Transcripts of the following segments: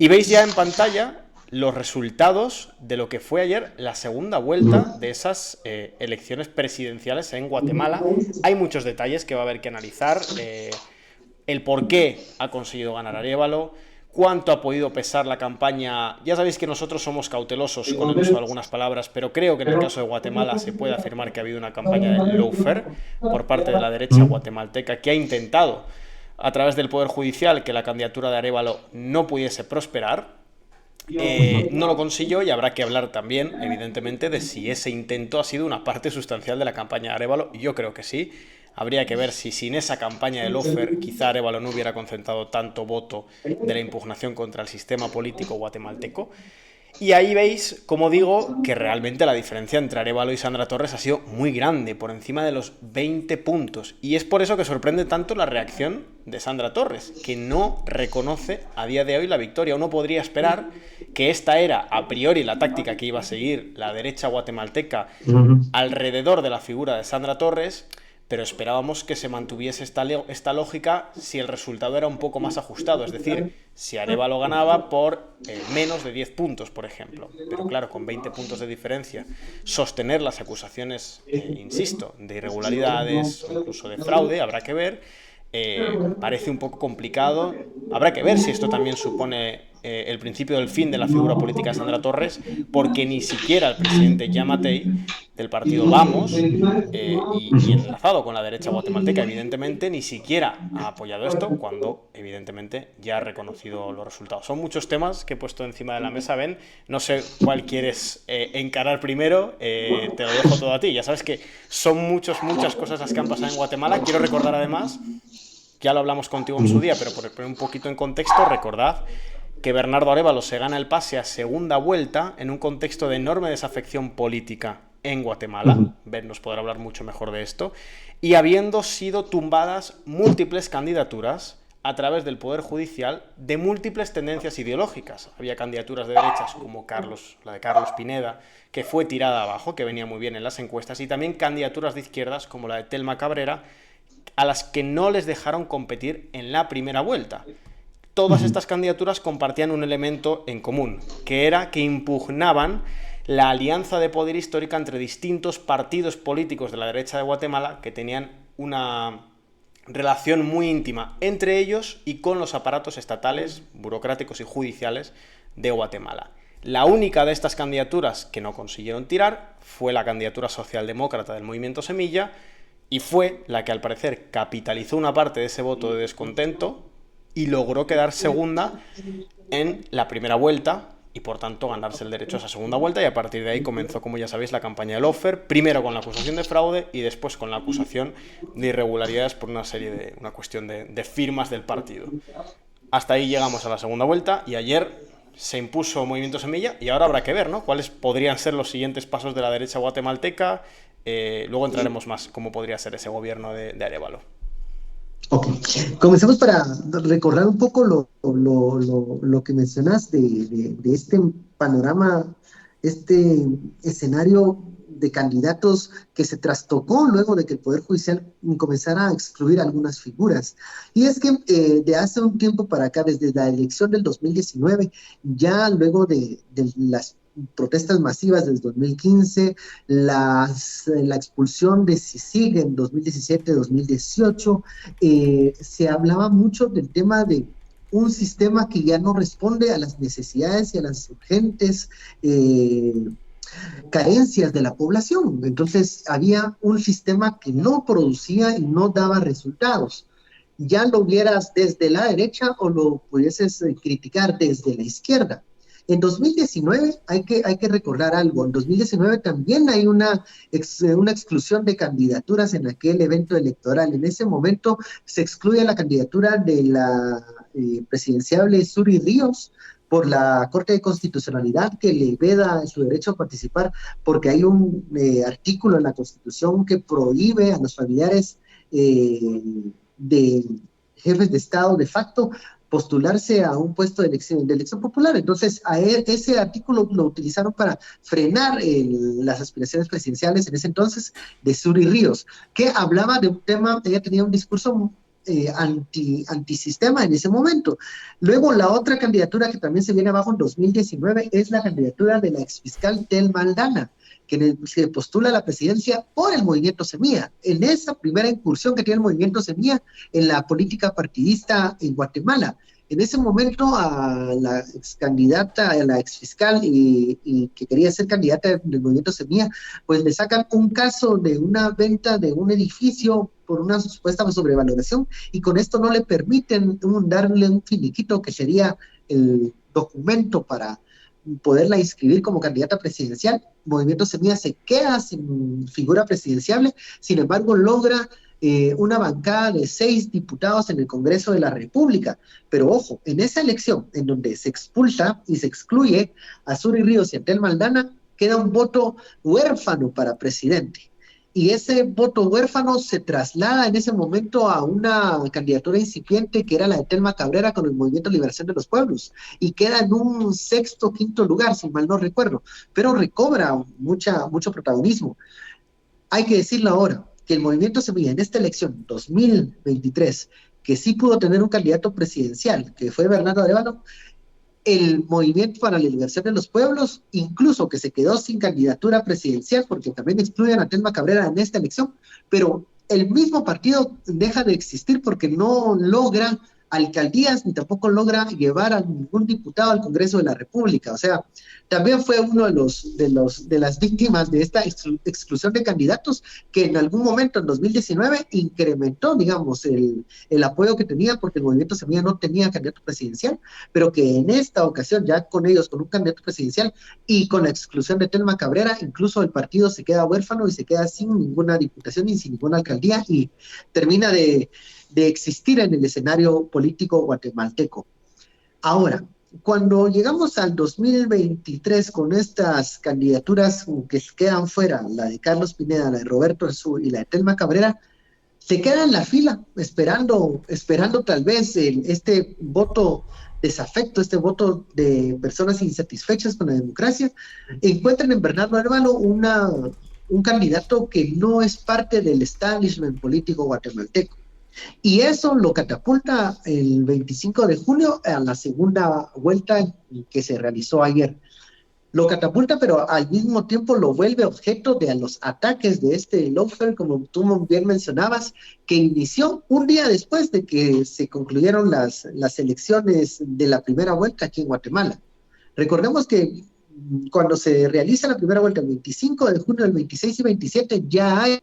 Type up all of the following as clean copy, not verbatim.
Y veis ya en pantalla los resultados de lo que fue ayer la segunda vuelta de esas elecciones presidenciales en Guatemala. Hay muchos detalles que va a haber que analizar. El por qué ha conseguido ganar Arévalo, cuánto ha podido pesar la campaña. Ya sabéis que nosotros somos cautelosos con el uso de algunas palabras, pero creo que en el caso de Guatemala se puede afirmar que ha habido una campaña de lawfare por parte de la derecha guatemalteca que ha intentado, a través del Poder Judicial, que la candidatura de Arévalo no pudiese prosperar. No lo consiguió y habrá que hablar también, evidentemente, de si ese intento ha sido una parte sustancial de la campaña de Arévalo. Yo creo que sí. Habría que ver si sin esa campaña de lawfare quizá Arévalo no hubiera concentrado tanto voto de la impugnación contra el sistema político guatemalteco. Y ahí veis, como digo, que realmente la diferencia entre Arévalo y Sandra Torres ha sido muy grande, por encima de los 20 puntos. Y es por eso que sorprende tanto la reacción de Sandra Torres, que no reconoce a día de hoy la victoria. Uno podría esperar que esta era a priori la táctica que iba a seguir la derecha guatemalteca alrededor de la figura de Sandra Torres, pero esperábamos que se mantuviese esta lógica si el resultado era un poco más ajustado, es decir, si Arévalo ganaba por menos de 10 puntos, por ejemplo. Pero claro, con 20 puntos de diferencia, sostener las acusaciones, insisto, de irregularidades o incluso de fraude, habrá que ver, parece un poco complicado. Habrá que ver si esto también supone el principio del fin de la figura política de Sandra Torres, porque ni siquiera el presidente Yamatei del partido Vamos, y enlazado con la derecha guatemalteca, evidentemente, ni siquiera ha apoyado esto, cuando evidentemente ya ha reconocido los resultados. Son muchos temas que he puesto encima de la mesa, Ben. No sé cuál quieres encarar primero, te lo dejo todo a ti. Ya sabes que son muchas cosas las que han pasado en Guatemala. Quiero recordar además, ya lo hablamos contigo en su día, pero por poner un poquito en contexto, recordad que Bernardo Arévalo se gana el pase a segunda vuelta en un contexto de enorme desafección política en Guatemala. Ben nos podrá hablar mucho mejor de esto. Y habiendo sido tumbadas múltiples candidaturas a través del Poder Judicial de múltiples tendencias ideológicas. Había candidaturas de derechas como la de Carlos Pineda, que fue tirada abajo, que venía muy bien en las encuestas, y también candidaturas de izquierdas como la de Telma Cabrera, a las que no les dejaron competir en la primera vuelta. Todas estas candidaturas compartían un elemento en común, que era que impugnaban la alianza de poder histórica entre distintos partidos políticos de la derecha de Guatemala que tenían una relación muy íntima entre ellos y con los aparatos estatales, burocráticos y judiciales de Guatemala. La única de estas candidaturas que no consiguieron tirar fue la candidatura socialdemócrata del Movimiento Semilla, y fue la que al parecer capitalizó una parte de ese voto de descontento y logró quedar segunda en la primera vuelta y por tanto ganarse el derecho a esa segunda vuelta, y a partir de ahí comenzó, como ya sabéis, la campaña de lawfare, primero con la acusación de fraude y después con la acusación de irregularidades por una cuestión de firmas del partido. Hasta ahí llegamos a la segunda vuelta y ayer se impuso Movimiento Semilla, y ahora habrá que ver, ¿no?, cuáles podrían ser los siguientes pasos de la derecha guatemalteca. Luego entraremos más cómo podría ser ese gobierno de Arévalo. Ok, comencemos para recordar un poco lo que mencionas de este panorama, este escenario de candidatos que se trastocó luego de que el Poder Judicial comenzara a excluir algunas figuras. Y es que de hace un tiempo para acá, desde la elección del 2019, ya luego de las protestas masivas desde 2015, la expulsión de CICIG en 2017-2018, se hablaba mucho del tema de un sistema que ya no responde a las necesidades y a las urgentes carencias de la población. Entonces había un sistema que no producía y no daba resultados. Ya lo vieras desde la derecha o lo pudieses criticar desde la izquierda. En 2019 hay que recordar algo. En 2019 también hay una exclusión de candidaturas en aquel evento electoral. En ese momento se excluye la candidatura de la presidenciable Suri Ríos por la Corte de Constitucionalidad, que le veda su derecho a participar, porque hay un artículo en la Constitución que prohíbe a los familiares de jefes de Estado de facto postularse a un puesto de elección popular. Entonces, ese artículo lo utilizaron para frenar las aspiraciones presidenciales en ese entonces de Suri Ríos, que hablaba de un tema, ella tenía un discurso antisistema en ese momento. Luego, la otra candidatura que también se viene abajo en 2019 es la candidatura de la exfiscal Telma Aldana, que se postula a la presidencia por el movimiento Semilla. En esa primera incursión que tiene el movimiento Semilla en la política partidista en Guatemala. En ese momento a la ex candidata, a la ex fiscal y que quería ser candidata del movimiento Semilla, pues le sacan un caso de una venta de un edificio por una supuesta sobrevaloración y con esto no le permiten darle un finiquito que sería el documento para poderla inscribir como candidata presidencial. Movimiento Semilla se queda sin figura presidenciable, sin embargo logra una bancada de 6 diputados en el Congreso de la República. Pero ojo, en esa elección, en donde se expulsa y se excluye a Suri Ríos y a Telma Aldana, queda un voto huérfano para presidente. Y ese voto huérfano se traslada en ese momento a una candidatura incipiente que era la de Telma Cabrera con el Movimiento de Liberación de los Pueblos, y queda en un sexto, quinto lugar, si mal no recuerdo, pero recobra mucho protagonismo. Hay que decirlo ahora, que el Movimiento Semilla en esta elección 2023, que sí pudo tener un candidato presidencial, que fue Bernardo Arévalo, el Movimiento para la Liberación de los Pueblos, incluso que se quedó sin candidatura presidencial, porque también excluyen a Telma Cabrera en esta elección, pero el mismo partido deja de existir porque no logra alcaldías ni tampoco logra llevar a ningún diputado al Congreso de la República. O sea, también fue uno de las víctimas de esta exclusión de candidatos que en algún momento en 2019 incrementó, digamos, el apoyo que tenía porque el Movimiento Semilla no tenía candidato presidencial, pero que en esta ocasión, ya con ellos, con un candidato presidencial y con la exclusión de Telma Cabrera, incluso el partido se queda huérfano y se queda sin ninguna diputación y sin ninguna alcaldía y termina de existir en el escenario político guatemalteco. Ahora, cuando llegamos al 2023 con estas candidaturas que quedan fuera, la de Carlos Pineda, la de Roberto Arzú y la de Telma Cabrera, se queda en la fila esperando tal vez este voto desafecto, este voto de personas insatisfechas con la democracia, encuentran en Bernardo Arévalo un candidato que no es parte del establishment político guatemalteco. Y eso lo catapulta el 25 de julio a la segunda vuelta que se realizó ayer. Lo catapulta, pero al mismo tiempo lo vuelve objeto de los ataques de este lawfare, como tú bien mencionabas, que inició un día después de que se concluyeron las elecciones de la primera vuelta aquí en Guatemala. Recordemos que cuando se realiza la primera vuelta, el 25 de junio, el 26 y 27, ya hay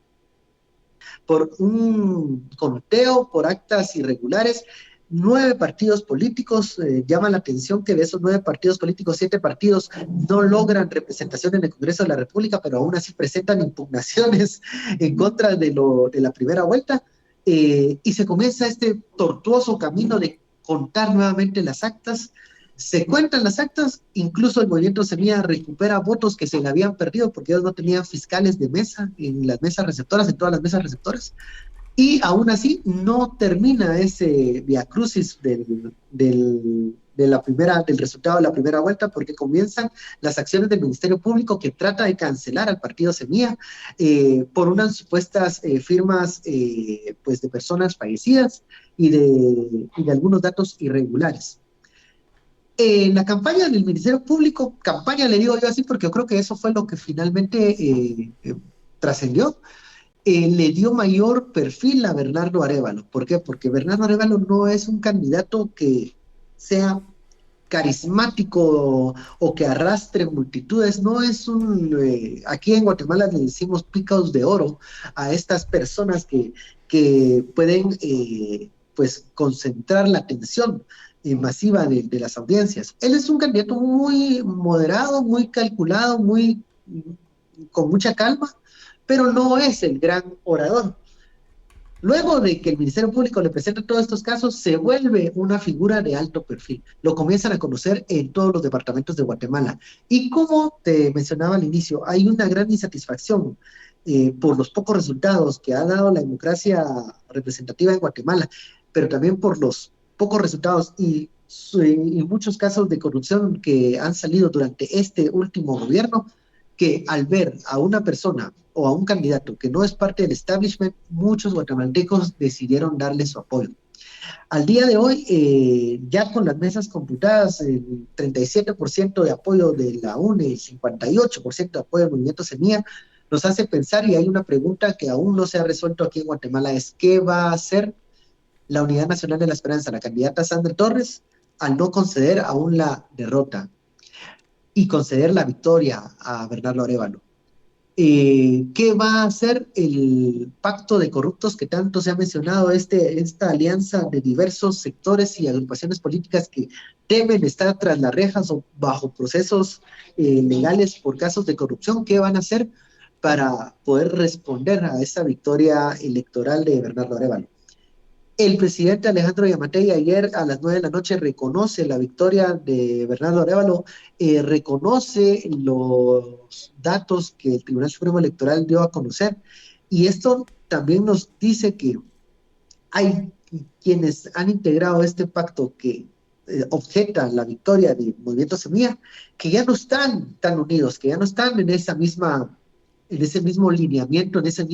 por un conteo, por actas irregulares, 9 partidos políticos. Llama la atención que de esos 9 partidos políticos, 7 partidos no logran representación en el Congreso de la República, pero aún así presentan impugnaciones en contra de la primera vuelta, y se comienza este tortuoso camino de contar nuevamente las actas. Se cuentan las actas, incluso el Movimiento Semilla recupera votos que se le habían perdido porque ellos no tenían fiscales de mesa en las mesas receptoras, en todas las mesas receptoras, y aún así no termina ese viacrucis del resultado de la primera vuelta, porque comienzan las acciones del Ministerio Público que trata de cancelar al partido Semilla por unas supuestas firmas pues de personas fallecidas y de algunos datos irregulares. En la campaña del Ministerio Público, campaña le digo yo así porque yo creo que eso fue lo que finalmente trascendió, le dio mayor perfil a Bernardo Arévalo. ¿Por qué? Porque Bernardo Arévalo no es un candidato que sea carismático o que arrastre multitudes, no es aquí en Guatemala le decimos pícaros de oro a estas personas que pueden pues concentrar la atención masiva de las audiencias. Él es un candidato muy moderado, muy calculado, con mucha calma, pero no es el gran orador. Luego de que el Ministerio Público le presenta todos estos casos, se vuelve una figura de alto perfil. Lo comienzan a conocer en todos los departamentos de Guatemala. Y como te mencionaba al inicio, hay una gran insatisfacción por los pocos resultados que ha dado la democracia representativa en Guatemala, pero también por los pocos resultados y muchos casos de corrupción que han salido durante este último gobierno. que al ver a una persona o a un candidato que no es parte del establishment, muchos guatemaltecos decidieron darle su apoyo. Al día de hoy, ya con las mesas computadas, el 37% de apoyo de la UNE y 58% de apoyo del Movimiento Semilla, nos hace pensar, y hay una pregunta que aún no se ha resuelto aquí en Guatemala, es ¿qué va a hacer la Unidad Nacional de la Esperanza, la candidata Sandra Torres, al no conceder aún la derrota y conceder la victoria a Bernardo Arévalo? ¿Qué va a hacer el pacto de corruptos que tanto se ha mencionado, esta alianza de diversos sectores y agrupaciones políticas que temen estar tras las rejas o bajo procesos legales por casos de corrupción? ¿Qué van a hacer para poder responder a esa victoria electoral de Bernardo Arévalo? El presidente Alejandro Yamatei ayer a las 9 de la noche reconoce la victoria de Bernardo Arévalo, reconoce los datos que el Tribunal Supremo Electoral dio a conocer, y esto también nos dice que hay quienes han integrado este pacto que objeta la victoria del Movimiento Semilla, que ya no están tan unidos, que ya no están en esa misma, en ese mismo lineamiento, en esas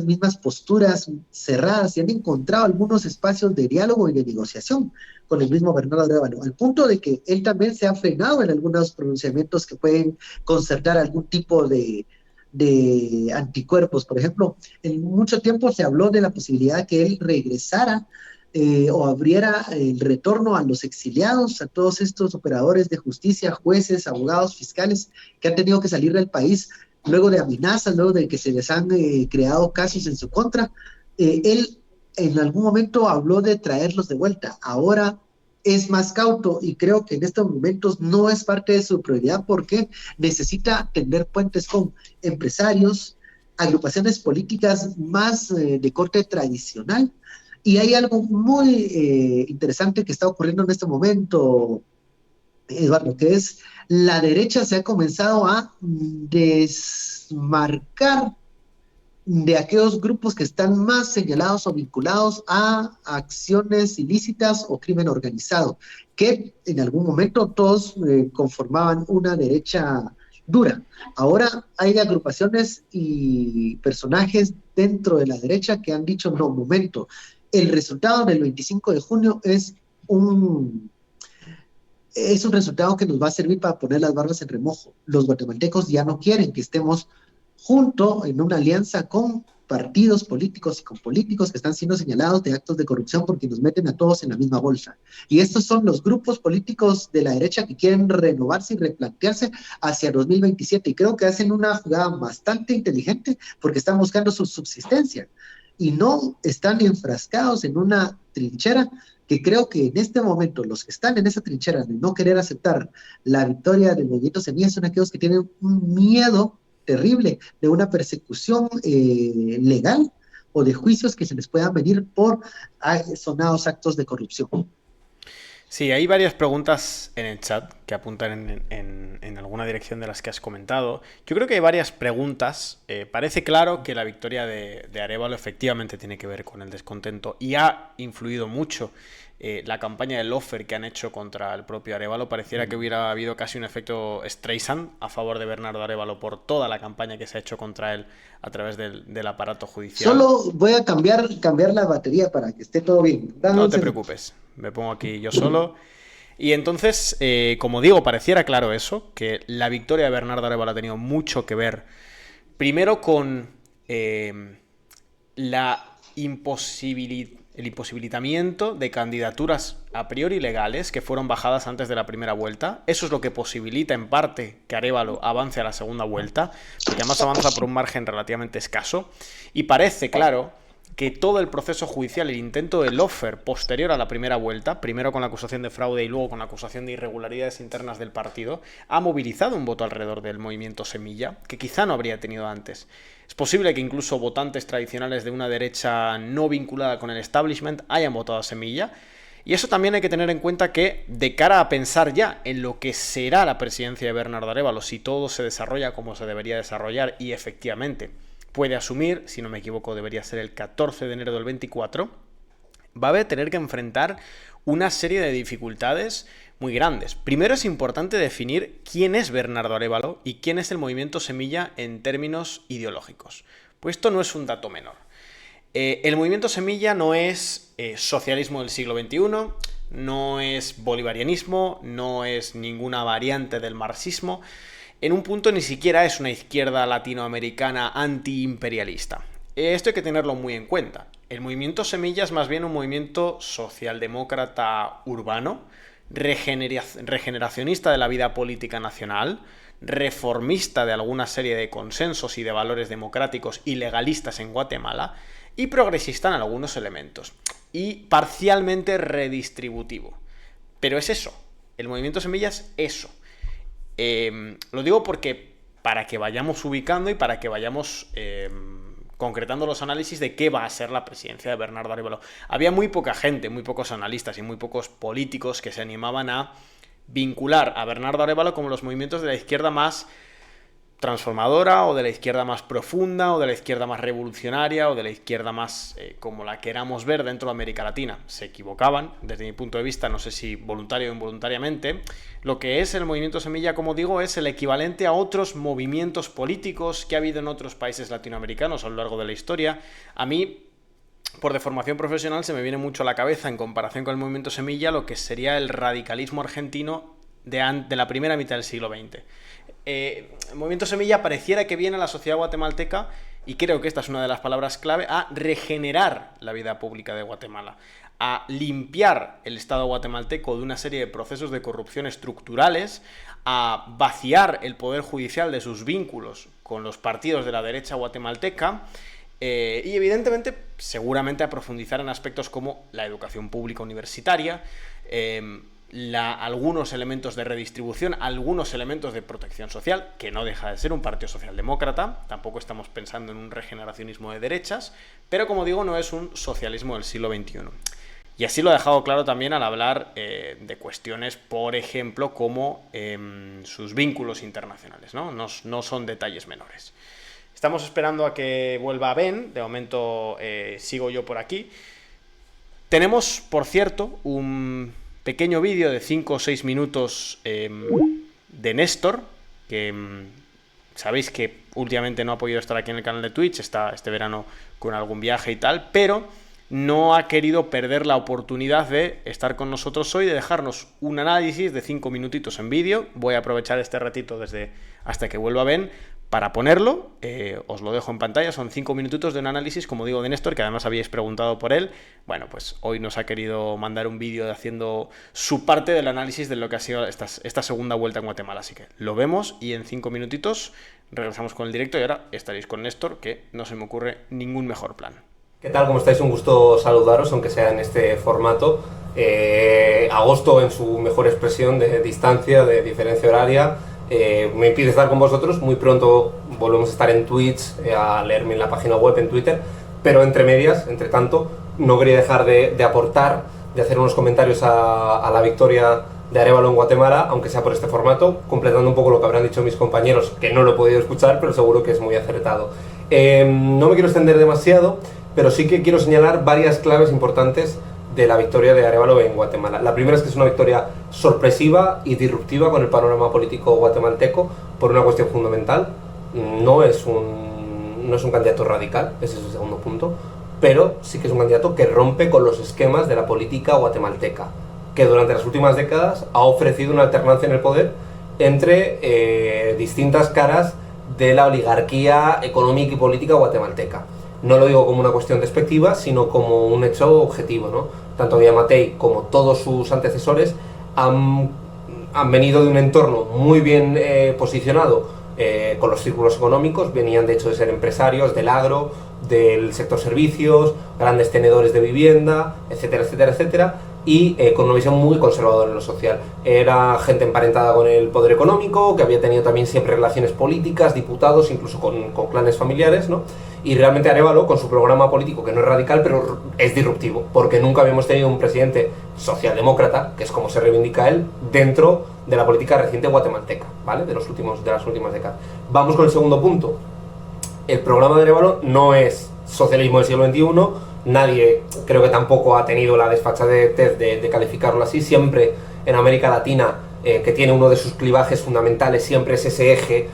mismas posturas cerradas, y han encontrado algunos espacios de diálogo y de negociación con el mismo Bernardo Arévalo, al punto de que él también se ha frenado en algunos pronunciamientos que pueden concertar algún tipo de anticuerpos. Por ejemplo, en mucho tiempo se habló de la posibilidad de que él regresara o abriera el retorno a los exiliados, a todos estos operadores de justicia, jueces, abogados, fiscales que han tenido que salir del país luego de amenazas, luego de que se les han creado casos en su contra. Él en algún momento habló de traerlos de vuelta. Ahora es más cauto y creo que en estos momentos no es parte de su prioridad porque necesita tender puentes con empresarios, agrupaciones políticas más de corte tradicional. Y hay algo muy interesante que está ocurriendo en este momento, Eduardo, que es la derecha se ha comenzado a desmarcar de aquellos grupos que están más señalados o vinculados a acciones ilícitas o crimen organizado, que en algún momento todos conformaban una derecha dura. Ahora hay agrupaciones y personajes dentro de la derecha que han dicho, no, momento, el resultado del 25 de junio un es un resultado que nos va a servir para poner las barbas en remojo. Los guatemaltecos ya no quieren que estemos juntos en una alianza con partidos políticos y con políticos que están siendo señalados de actos de corrupción porque nos meten a todos en la misma bolsa. Y estos son los grupos políticos de la derecha que quieren renovarse y replantearse hacia 2027. Y creo que hacen una jugada bastante inteligente porque están buscando su subsistencia y no están enfrascados en una trinchera que creo que en este momento los que están en esa trinchera de no querer aceptar la victoria del Movimiento Semilla son aquellos que tienen un miedo terrible de una persecución legal o de juicios que se les puedan venir por sonados actos de corrupción. Sí, hay varias preguntas en el chat que apuntan en alguna dirección de las que has comentado. Yo creo que hay varias preguntas. Parece claro que la victoria de Arévalo efectivamente tiene que ver con el descontento y ha influido mucho la campaña del lawfare que han hecho contra el propio Arévalo. Pareciera que hubiera habido casi un efecto Streisand a favor de Bernardo Arévalo por toda la campaña que se ha hecho contra él a través del aparato judicial. Solo voy a cambiar la batería para que esté todo bien. No te preocupes, me pongo aquí yo solo. Y entonces, como digo, pareciera claro eso, que la victoria de Bernardo Arévalo ha tenido mucho que ver, primero con el imposibilitamiento de candidaturas a priori legales que fueron bajadas antes de la primera vuelta. Eso es lo que posibilita en parte que Arévalo avance a la segunda vuelta, porque además avanza por un margen relativamente escaso. Y parece claro que todo el proceso judicial, el intento de lawfare posterior a la primera vuelta, primero con la acusación de fraude y luego con la acusación de irregularidades internas del partido, ha movilizado un voto alrededor del movimiento Semilla, que quizá no habría tenido antes. Es posible que incluso votantes tradicionales de una derecha no vinculada con el establishment hayan votado a Semilla, y eso también hay que tener en cuenta que, de cara a pensar ya en lo que será la presidencia de Bernardo Arévalo, si todo se desarrolla como se debería desarrollar y efectivamente puede asumir, si no me equivoco debería ser el 14 de enero del 24, va a tener que enfrentar una serie de dificultades muy grandes. Primero es importante definir quién es Bernardo Arévalo y quién es el movimiento Semilla en términos ideológicos. Pues esto no es un dato menor. El movimiento Semilla no es socialismo del siglo XXI, no es bolivarianismo, no es ninguna variante del marxismo. En un punto ni siquiera es una izquierda latinoamericana antiimperialista. Esto hay que tenerlo muy en cuenta. El movimiento Semilla es más bien un movimiento socialdemócrata urbano, regeneracionista de la vida política nacional, reformista de alguna serie de consensos y de valores democráticos y legalistas en Guatemala, y progresista en algunos elementos, y parcialmente redistributivo. Pero es eso, el movimiento Semilla es eso. Lo digo porque para que vayamos ubicando y para que vayamos concretando los análisis de qué va a ser la presidencia de Bernardo Arévalo. Había muy poca gente, muy pocos analistas y muy pocos políticos que se animaban a vincular a Bernardo Arévalo como los movimientos de la izquierda más transformadora, o de la izquierda más profunda, o de la izquierda más revolucionaria, o de la izquierda más como la queramos ver dentro de América Latina. Se equivocaban, desde mi punto de vista, no sé si voluntario o involuntariamente. Lo que es el movimiento Semilla, como digo, es el equivalente a otros movimientos políticos que ha habido en otros países latinoamericanos a lo largo de la historia. A mí, por deformación profesional, se me viene mucho a la cabeza, en comparación con el movimiento Semilla, lo que sería el radicalismo argentino de la primera mitad del siglo XX. El movimiento Semilla pareciera que viene a la sociedad guatemalteca, y creo que esta es una de las palabras clave, a regenerar la vida pública de Guatemala, a limpiar el Estado guatemalteco de una serie de procesos de corrupción estructurales, a vaciar el poder judicial de sus vínculos con los partidos de la derecha guatemalteca, y evidentemente, seguramente a profundizar en aspectos como la educación pública universitaria, algunos elementos de redistribución, algunos elementos de protección social, que no deja de ser un partido socialdemócrata. Tampoco estamos pensando en un regeneracionismo de derechas, pero como digo, no es un socialismo del siglo XXI. Y así lo ha dejado claro también al hablar de cuestiones, por ejemplo, como sus vínculos internacionales, ¿no? No son detalles menores. Estamos esperando a que vuelva Ben. De momento sigo yo por aquí. Tenemos, por cierto, un pequeño vídeo de 5 o 6 minutos de Néstor, que sabéis que últimamente no ha podido estar aquí en el canal de Twitch, está este verano con algún viaje y tal, pero no ha querido perder la oportunidad de estar con nosotros hoy, de dejarnos un análisis de 5 minutitos en vídeo. Voy a aprovechar este ratito hasta que vuelva Ben para ponerlo. Os lo dejo en pantalla. Son 5 minutitos de un análisis, como digo, de Néstor, que además habíais preguntado por él. Bueno, pues hoy nos ha querido mandar un vídeo haciendo su parte del análisis de lo que ha sido esta segunda vuelta en Guatemala. Así que lo vemos y en 5 minutitos regresamos con el directo y ahora estaréis con Néstor, que no se me ocurre ningún mejor plan. ¿Qué tal? ¿Cómo estáis? Un gusto saludaros, aunque sea en este formato. Agosto en su mejor expresión de distancia, de diferencia horaria, me impide estar con vosotros. Muy pronto volvemos a estar en Twitch, a leerme en la página web, en Twitter, pero entre medias, entre tanto, no quería dejar de aportar, de hacer unos comentarios a la victoria de Arévalo en Guatemala, aunque sea por este formato, completando un poco lo que habrán dicho mis compañeros, que no lo he podido escuchar, pero seguro que es muy acertado. No me quiero extender demasiado, pero sí que quiero señalar varias claves importantes de la victoria de Arévalo en Guatemala. La primera es que es una victoria sorpresiva y disruptiva con el panorama político guatemalteco por una cuestión fundamental. No es un candidato radical, ese es el segundo punto, pero sí que es un candidato que rompe con los esquemas de la política guatemalteca, que durante las últimas décadas ha ofrecido una alternancia en el poder entre distintas caras de la oligarquía económica y política guatemalteca. No lo digo como una cuestión despectiva, sino como un hecho objetivo, ¿no? Tanto Yamatei como todos sus antecesores han venido de un entorno muy bien posicionado con los círculos económicos. Venían de hecho de ser empresarios del agro, del sector servicios, grandes tenedores de vivienda, etcétera, etcétera, etcétera, y con una visión muy conservadora en lo social. Era gente emparentada con el poder económico, que había tenido también siempre relaciones políticas, diputados, incluso con clanes familiares, ¿no? Y realmente Arévalo, con su programa político, que no es radical, pero es disruptivo, porque nunca habíamos tenido un presidente socialdemócrata, que es como se reivindica él, dentro de la política reciente guatemalteca, ¿vale? De las últimas décadas. Vamos con el segundo punto. El programa de Arévalo no es socialismo del siglo XXI, nadie creo que tampoco ha tenido la desfachatez de calificarlo así. Siempre en América Latina, que tiene uno de sus clivajes fundamentales, siempre es ese eje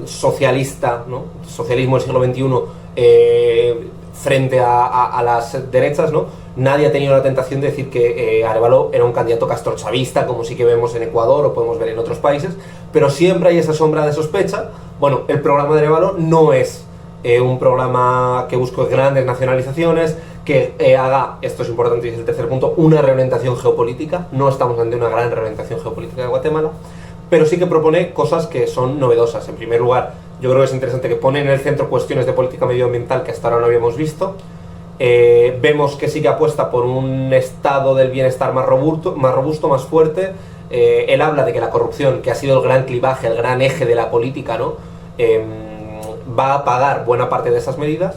socialista, ¿no? Socialismo del siglo XXI, frente a las derechas, ¿no? Nadie ha tenido la tentación de decir que Arévalo era un candidato castrochavista, como sí que vemos en Ecuador o podemos ver en otros países, pero siempre hay esa sombra de sospecha. Bueno, el programa de Arévalo no es un programa que busque grandes nacionalizaciones, que haga, esto es importante y es el tercer punto, una reorientación geopolítica. No estamos ante una gran reorientación geopolítica de Guatemala, pero sí que propone cosas que son novedosas. En primer lugar, yo creo que es interesante que pone en el centro cuestiones de política medioambiental que hasta ahora no habíamos visto. Vemos que sí que apuesta por un estado del bienestar más robusto, más fuerte. Él habla de que la corrupción, que ha sido el gran clivaje, el gran eje de la política, ¿no? Va a pagar buena parte de esas medidas.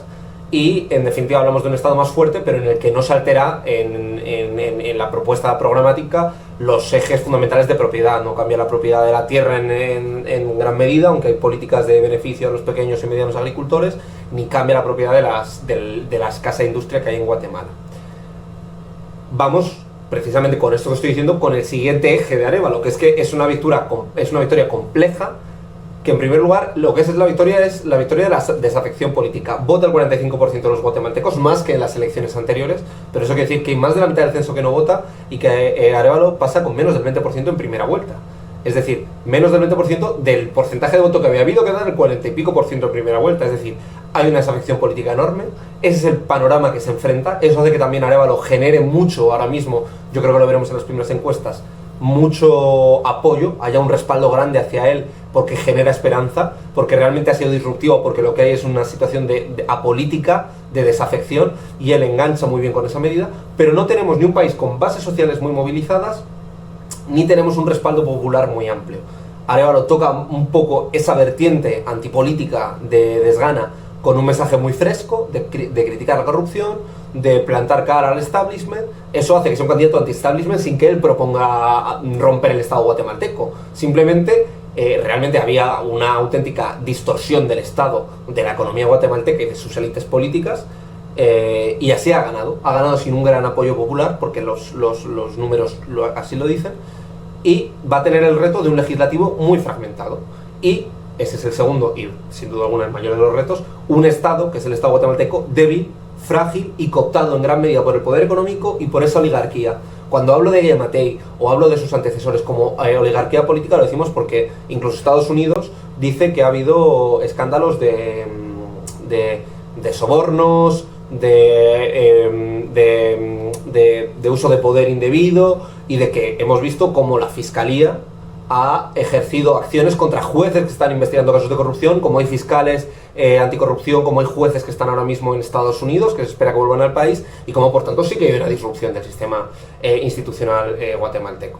Y en definitiva hablamos de un estado más fuerte, pero en el que no se altera en la propuesta programática los ejes fundamentales de propiedad. No cambia la propiedad de la tierra en gran medida, aunque hay políticas de beneficio a los pequeños y medianos agricultores, ni cambia la propiedad de la escasa industria que hay en Guatemala. Vamos precisamente con esto que estoy diciendo, con el siguiente eje de Arévalo, que es que es una victoria compleja, que en primer lugar lo que es la victoria de la desafección política. Vota el 45% de los guatemaltecos, más que en las elecciones anteriores, pero eso quiere decir que hay más de la mitad del censo que no vota y que Arévalo pasa con menos del 20% en primera vuelta. Es decir, menos del 20% del porcentaje de voto que había habido, que da el 40 y pico por ciento en primera vuelta. Es decir, hay una desafección política enorme, ese es el panorama que se enfrenta. Eso hace que también Arévalo genere mucho ahora mismo, yo creo que lo veremos en las primeras encuestas, mucho apoyo, haya un respaldo grande hacia él, porque genera esperanza, porque realmente ha sido disruptivo, porque lo que hay es una situación de apolítica, de desafección, y él engancha muy bien con esa medida, pero no tenemos ni un país con bases sociales muy movilizadas, ni tenemos un respaldo popular muy amplio. Arévalo toca un poco esa vertiente antipolítica de desgana con un mensaje muy fresco de criticar la corrupción, de plantar cara al establishment. Eso hace que sea un candidato anti-establishment sin que él proponga romper el Estado guatemalteco. Simplemente, realmente había una auténtica distorsión del Estado, de la economía guatemalteca y de sus élites políticas, y así ha ganado sin un gran apoyo popular, porque los números así lo dicen, y va a tener el reto de un legislativo muy fragmentado. Y ese es el segundo, y sin duda alguna el mayor de los retos, un Estado, que es el Estado guatemalteco, débil, frágil y cooptado en gran medida por el poder económico y por esa oligarquía. Cuando hablo de Yamatei o hablo de sus antecesores como oligarquía política, lo decimos porque incluso Estados Unidos dice que ha habido escándalos de sobornos, de uso de poder indebido, y de que hemos visto cómo la Fiscalía ha ejercido acciones contra jueces que están investigando casos de corrupción, como hay fiscales anticorrupción, como hay jueces que están ahora mismo en Estados Unidos, que se espera que vuelvan al país, y como por tanto sí que hay una disrupción del sistema institucional guatemalteco.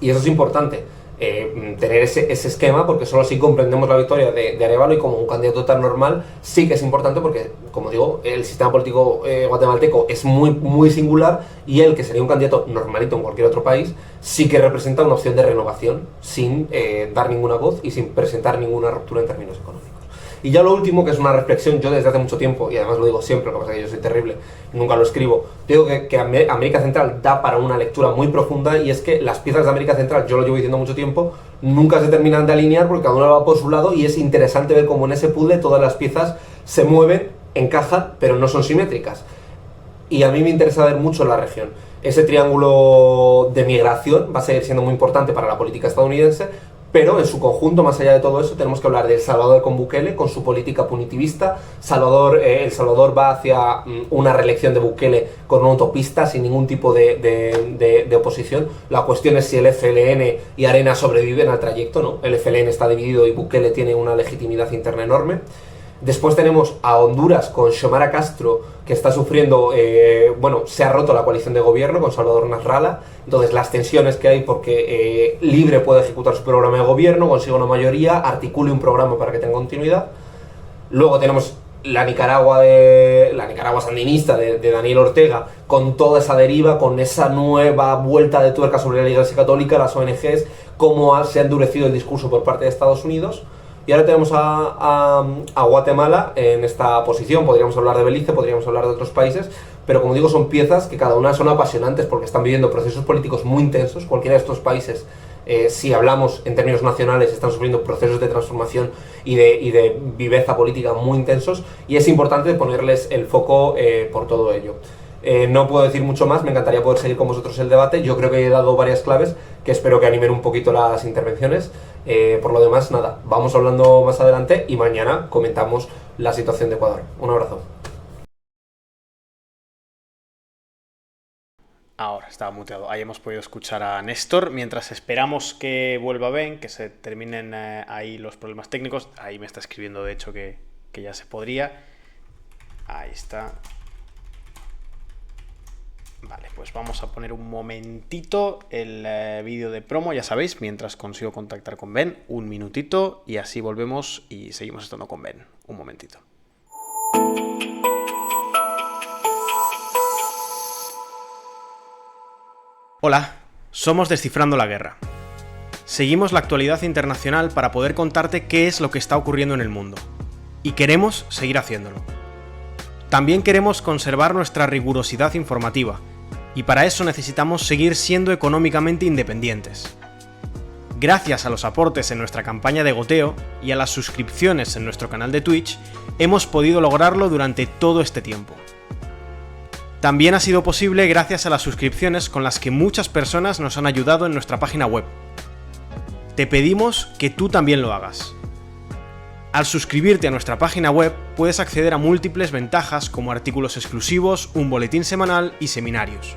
Y eso es importante, tener ese esquema, porque solo así comprendemos la victoria de Arévalo, y como un candidato tan normal sí que es importante porque, como digo, el sistema político guatemalteco es muy singular, y él, que sería un candidato normalito en cualquier otro país, sí que representa una opción de renovación sin dar ninguna voz y sin presentar ninguna ruptura en términos económicos. Y ya lo último, que es una reflexión, yo desde hace mucho tiempo, y además lo digo siempre, lo que pasa es que yo soy terrible, nunca lo escribo, digo que América Central da para una lectura muy profunda, y es que las piezas de América Central, yo lo llevo diciendo mucho tiempo, nunca se terminan de alinear porque cada una va por su lado, y es interesante ver cómo en ese puzzle todas las piezas se mueven, encajan, pero no son simétricas. Y a mí me interesa ver mucho la región. Ese triángulo de migración va a seguir siendo muy importante para la política estadounidense, pero en su conjunto, más allá de todo eso, tenemos que hablar de El Salvador con Bukele, con su política punitivista. El Salvador va hacia una reelección de Bukele con una autopista, sin ningún tipo de oposición. La cuestión es si el FLN y Arena sobreviven al trayecto, ¿no? El FLN está dividido y Bukele tiene una legitimidad interna enorme. Después tenemos a Honduras con Xiomara Castro, que está sufriendo, se ha roto la coalición de gobierno con Salvador Nasralla. Entonces las tensiones que hay porque Libre puede ejecutar su programa de gobierno, consiga una mayoría, articule un programa para que tenga continuidad. Luego tenemos la Nicaragua sandinista de Daniel Ortega, con toda esa deriva, con esa nueva vuelta de tuerca sobre la Iglesia Católica, las ONGs, cómo se ha endurecido el discurso por parte de Estados Unidos. Y ahora tenemos a Guatemala en esta posición. Podríamos hablar de Belice, podríamos hablar de otros países, pero como digo, son piezas que cada una son apasionantes porque están viviendo procesos políticos muy intensos. Cualquiera de estos países, si hablamos en términos nacionales, están sufriendo procesos de transformación y de viveza política muy intensos, y es importante ponerles el foco por todo ello. No puedo decir mucho más, me encantaría poder seguir con vosotros el debate. Yo creo que he dado varias claves que espero que animen un poquito las intervenciones. Por lo demás, nada, vamos hablando más adelante y mañana comentamos la situación de Ecuador. Un abrazo. Ahora estaba muteado. Ahí hemos podido escuchar a Néstor. Mientras esperamos que vuelva Ben, que se terminen ahí los problemas técnicos. Ahí me está escribiendo, de hecho, que ya se podría. Ahí está. Vale, pues vamos a poner un momentito el vídeo de promo, ya sabéis, mientras consigo contactar con Ben. Un minutito y así volvemos y seguimos estando con Ben. Un momentito. Hola, somos Descifrando la Guerra. Seguimos la actualidad internacional para poder contarte qué es lo que está ocurriendo en el mundo. Y queremos seguir haciéndolo. También queremos conservar nuestra rigurosidad informativa, y para eso necesitamos seguir siendo económicamente independientes. Gracias a los aportes en nuestra campaña de goteo y a las suscripciones en nuestro canal de Twitch, hemos podido lograrlo durante todo este tiempo. También ha sido posible gracias a las suscripciones con las que muchas personas nos han ayudado en nuestra página web. Te pedimos que tú también lo hagas. Al suscribirte a nuestra página web puedes acceder a múltiples ventajas como artículos exclusivos, un boletín semanal y seminarios.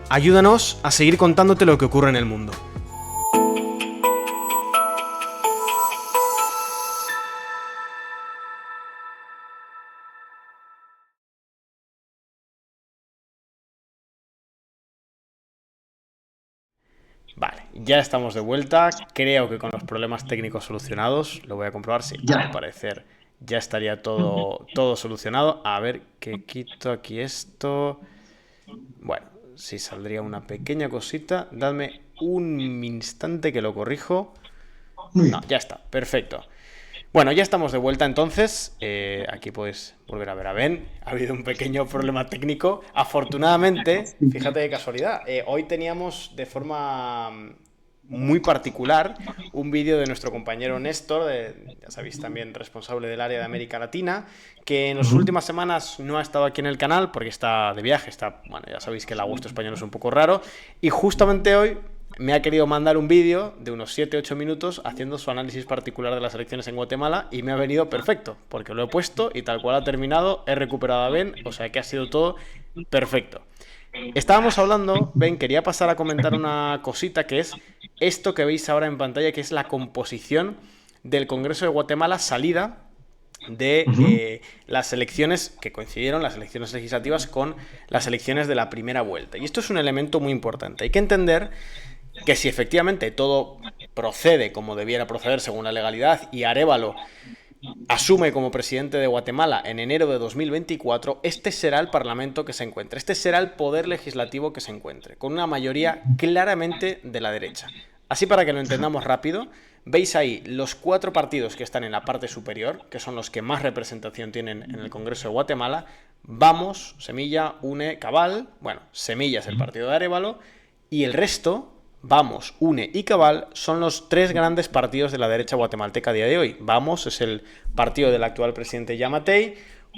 Ayúdanos a seguir contándote lo que ocurre en el mundo. Vale, ya estamos de vuelta. Creo que con los problemas técnicos solucionados, lo voy a comprobar, sí, al parecer ya estaría todo solucionado. A ver, que quito aquí esto. Bueno, sí saldría una pequeña cosita. Dadme un instante que lo corrijo. No, ya está, perfecto. Bueno, ya estamos de vuelta entonces. Aquí puedes volver a ver a Ben. Ha habido un pequeño problema técnico. Afortunadamente, fíjate de casualidad, hoy teníamos de forma muy particular un vídeo de nuestro compañero Néstor, ya sabéis, también responsable del área de América Latina, que en las últimas semanas no ha estado aquí en el canal porque está de viaje. Bueno, ya sabéis que el agosto español es un poco raro. Y justamente hoy me ha querido mandar un vídeo de unos 7-8 minutos haciendo su análisis particular de las elecciones en Guatemala y me ha venido perfecto, porque lo he puesto y tal cual ha terminado, he recuperado a Ben, o sea que ha sido todo perfecto. Estábamos hablando, Ben, quería pasar a comentar una cosita que es esto que veis ahora en pantalla, que es la composición del Congreso de Guatemala salida de las elecciones que coincidieron, las elecciones legislativas, con las elecciones de la primera vuelta. Y esto es un elemento muy importante. Hay que entender que si efectivamente todo procede como debiera proceder según la legalidad y Arévalo asume como presidente de Guatemala en enero de 2024, este será el Parlamento que se encuentre, este será el poder legislativo que se encuentre, con una mayoría claramente de la derecha. Así, para que lo entendamos rápido, veis ahí los 4 partidos que están en la parte superior, que son los que más representación tienen en el Congreso de Guatemala. Vamos, Semilla, UNE, Cabal, bueno, Semilla es el partido de Arévalo, y el resto, Vamos, UNE y Cabal, son los 3 grandes partidos de la derecha guatemalteca a día de hoy. Vamos es el partido del actual presidente Yamatei,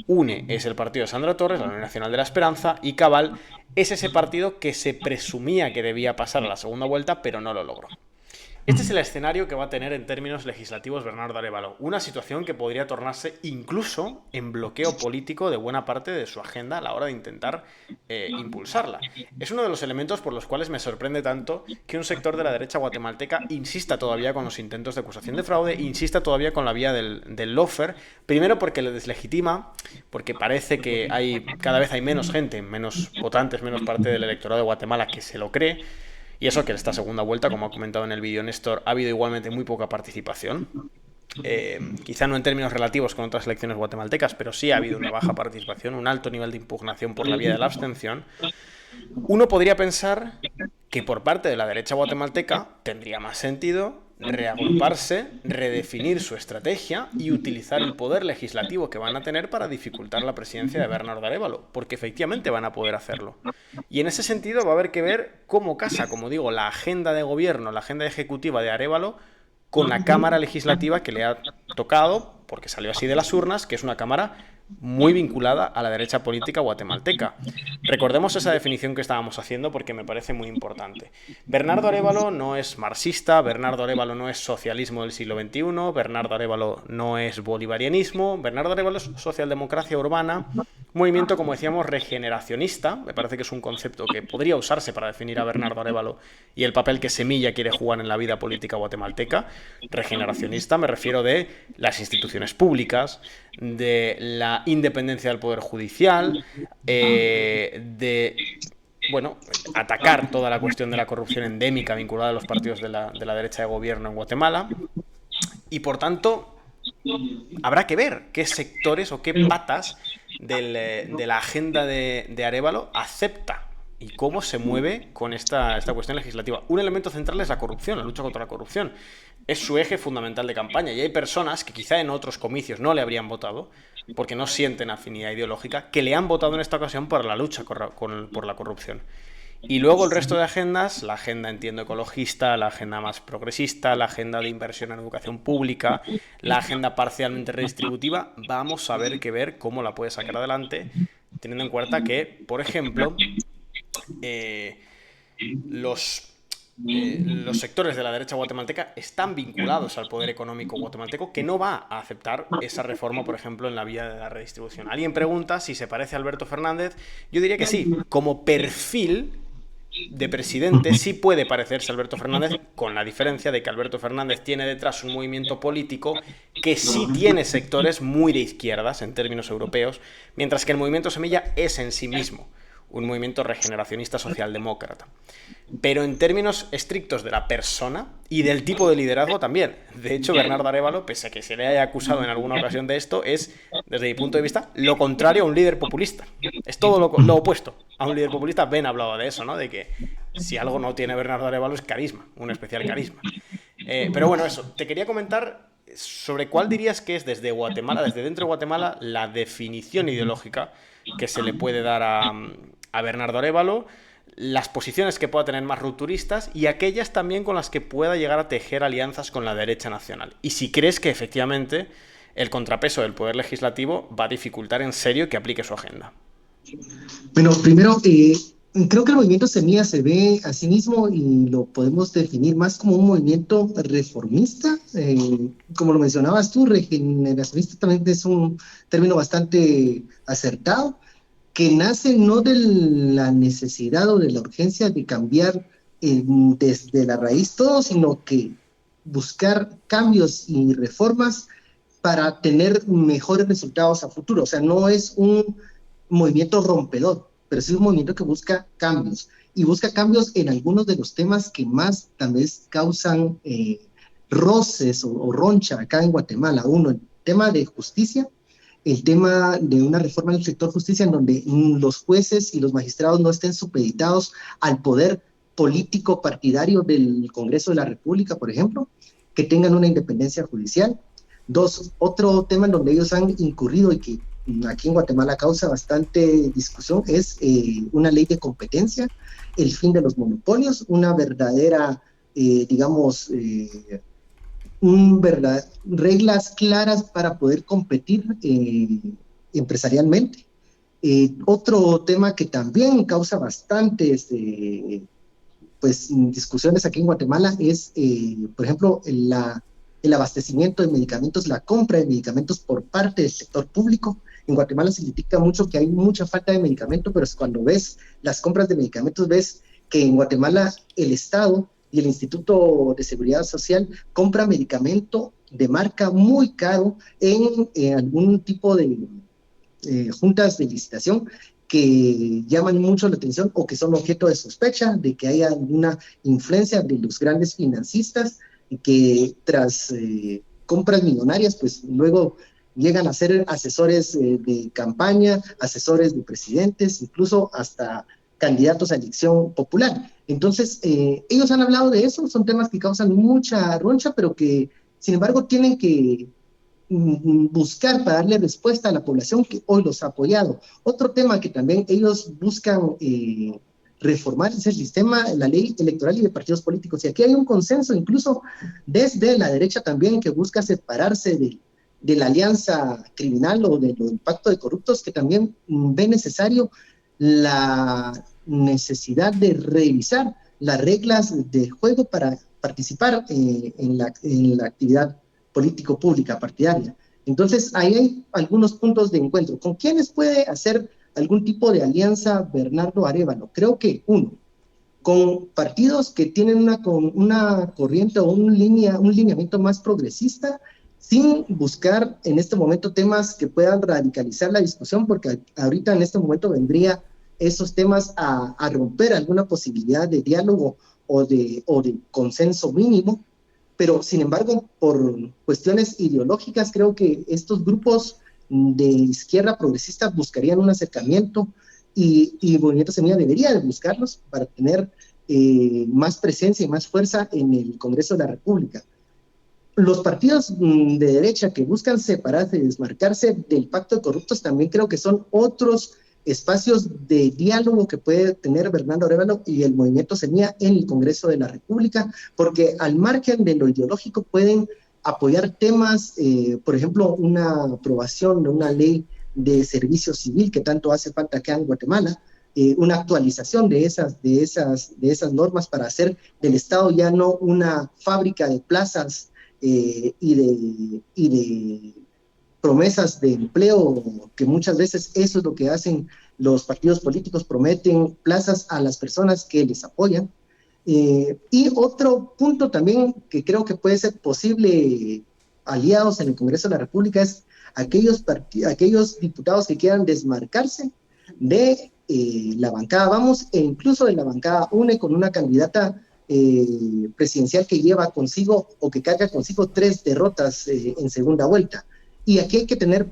UNE es el partido de Sandra Torres, la Unión Nacional de la Esperanza, y Cabal es ese partido que se presumía que debía pasar a la segunda vuelta, pero no lo logró. Este es el escenario que va a tener en términos legislativos Bernardo Arévalo, una situación que podría tornarse incluso en bloqueo político de buena parte de su agenda a la hora de intentar impulsarla. Es uno de los elementos por los cuales me sorprende tanto que un sector de la derecha guatemalteca insista todavía con los intentos de acusación de fraude, insista todavía con la vía del lawfare, primero porque le deslegitima, porque parece que cada vez hay menos gente, menos votantes, menos parte del electorado de Guatemala que se lo cree. Y eso que en esta segunda vuelta, como ha comentado en el vídeo Néstor, ha habido igualmente muy poca participación. Quizá no en términos relativos con otras elecciones guatemaltecas, pero sí ha habido una baja participación, un alto nivel de impugnación por la vía de la abstención. Uno podría pensar que por parte de la derecha guatemalteca tendría más sentido reagruparse, redefinir su estrategia y utilizar el poder legislativo que van a tener para dificultar la presidencia de Bernardo Arévalo, porque efectivamente van a poder hacerlo. Y en ese sentido va a haber que ver cómo casa, como digo, la agenda de gobierno, la agenda ejecutiva de Arévalo con la Cámara Legislativa que le ha tocado, porque salió así de las urnas, que es una Cámara muy vinculada a la derecha política guatemalteca. Recordemos esa definición que estábamos haciendo porque me parece muy importante. Bernardo Arévalo no es marxista, Bernardo Arévalo no es socialismo del siglo XXI, Bernardo Arévalo no es bolivarianismo, Bernardo Arévalo es socialdemocracia urbana, movimiento, como decíamos, regeneracionista. Me parece que es un concepto que podría usarse para definir a Bernardo Arévalo y el papel que Semilla quiere jugar en la vida política guatemalteca. Regeneracionista me refiero de las instituciones públicas, de la independencia del Poder Judicial, de, bueno, atacar toda la cuestión de la corrupción endémica vinculada a los partidos de la derecha de gobierno en Guatemala. Y por tanto, habrá que ver qué sectores o qué patas de la agenda de Arévalo acepta y cómo se mueve con esta cuestión legislativa. Un elemento central es la corrupción, la lucha contra la corrupción. Es su eje fundamental de campaña y hay personas que quizá en otros comicios no le habrían votado porque no sienten afinidad ideológica, que le han votado en esta ocasión por la lucha por la corrupción. Y luego el resto de agendas, la agenda, entiendo, ecologista, la agenda más progresista, la agenda de inversión en educación pública, la agenda parcialmente redistributiva, vamos a ver cómo la puede sacar adelante, teniendo en cuenta que, por ejemplo, los sectores de la derecha guatemalteca están vinculados al poder económico guatemalteco, que no va a aceptar esa reforma, por ejemplo, en la vía de la redistribución. Alguien pregunta si se parece a Alberto Fernández. Yo diría que sí. Como perfil de presidente sí puede parecerse a Alberto Fernández, con la diferencia de que Alberto Fernández tiene detrás un movimiento político que sí tiene sectores muy de izquierdas en términos europeos, mientras que el movimiento Semilla es en sí mismo un movimiento regeneracionista socialdemócrata. Pero en términos estrictos de la persona y del tipo de liderazgo también. De hecho, Bernardo Arévalo, pese a que se le haya acusado en alguna ocasión de esto, es, desde mi punto de vista, lo contrario a un líder populista. Es todo lo opuesto a un líder populista. Ben hablaba de eso, ¿no? De que si algo no tiene Bernardo Arévalo es carisma, un especial carisma. Pero bueno, eso. Te quería comentar sobre cuál dirías que es desde Guatemala, desde dentro de Guatemala, la definición ideológica que se le puede dar a Bernardo Arévalo, las posiciones que pueda tener más rupturistas y aquellas también con las que pueda llegar a tejer alianzas con la derecha nacional. Y si crees que efectivamente el contrapeso del poder legislativo va a dificultar en serio que aplique su agenda. Bueno, primero, creo que el movimiento Semilla se ve a sí mismo y lo podemos definir más como un movimiento reformista. Como lo mencionabas tú, regeneracionista también es un término bastante acertado, que nace no de la necesidad o de la urgencia de cambiar desde la raíz todo, sino que buscar cambios y reformas para tener mejores resultados a futuro. O sea, no es un movimiento rompedor, pero es un movimiento que busca cambios, y busca cambios en algunos de los temas que más tal vez causan roces o roncha acá en Guatemala. Uno, el tema de justicia, el tema de una reforma del sector justicia en donde los jueces y los magistrados no estén supeditados al poder político partidario del Congreso de la República, por ejemplo, que tengan una independencia judicial. Dos, otro tema en donde ellos han incurrido y que aquí en Guatemala causa bastante discusión es una ley de competencia, el fin de los monopolios, una verdadera, reglas claras para poder competir empresarialmente. Otro tema que también causa bastantes discusiones aquí en Guatemala es, por ejemplo, el abastecimiento de medicamentos, la compra de medicamentos por parte del sector público. En Guatemala se critica mucho que hay mucha falta de medicamento, pero cuando ves las compras de medicamentos, ves que en Guatemala el Estado y el Instituto de Seguridad Social compra medicamento de marca muy caro en algún tipo de juntas de licitación que llaman mucho la atención o que son objeto de sospecha de que haya alguna influencia de los grandes financistas y que tras compras millonarias, pues luego llegan a ser asesores de campaña, asesores de presidentes, incluso hasta candidatos a elección popular. Entonces, ellos han hablado de eso, son temas que causan mucha roncha, pero que, sin embargo, tienen que buscar para darle respuesta a la población que hoy los ha apoyado. Otro tema que también ellos buscan reformar es el sistema, la ley electoral y de partidos políticos. Y aquí hay un consenso, incluso desde la derecha también, que busca separarse de la alianza criminal o del pacto de corruptos, que también ve necesario la necesidad de revisar las reglas de juego para participar en la actividad político-pública partidaria. Entonces, ahí hay algunos puntos de encuentro. ¿Con quiénes puede hacer algún tipo de alianza Bernardo Arévalo? Creo que uno, con partidos que tienen una corriente o un lineamiento más progresista, sin buscar en este momento temas que puedan radicalizar la discusión, porque ahorita en este momento vendría esos temas a romper alguna posibilidad de diálogo o de consenso mínimo. Pero, sin embargo, por cuestiones ideológicas, creo que estos grupos de izquierda progresista buscarían un acercamiento y Movimiento Semilla debería de buscarlos para tener más presencia y más fuerza en el Congreso de la República. Los partidos de derecha que buscan separarse y desmarcarse del pacto de corruptos también creo que son otros espacios de diálogo que puede tener Bernardo Arévalo y el Movimiento Semilla en el Congreso de la República, porque al margen de lo ideológico pueden apoyar temas, por ejemplo, una aprobación de una ley de servicio civil que tanto hace falta acá en Guatemala, una actualización de esas normas para hacer del Estado ya no una fábrica de plazas y de promesas de empleo, que muchas veces eso es lo que hacen los partidos políticos, prometen plazas a las personas que les apoyan. Y otro punto también que creo que puede ser posible aliados en el Congreso de la República es aquellos diputados que quieran desmarcarse de la bancada Vamos, e incluso de la bancada UNE, con una candidata presidencial que lleva consigo o que carga consigo 3 derrotas en segunda vuelta. Y aquí hay que tener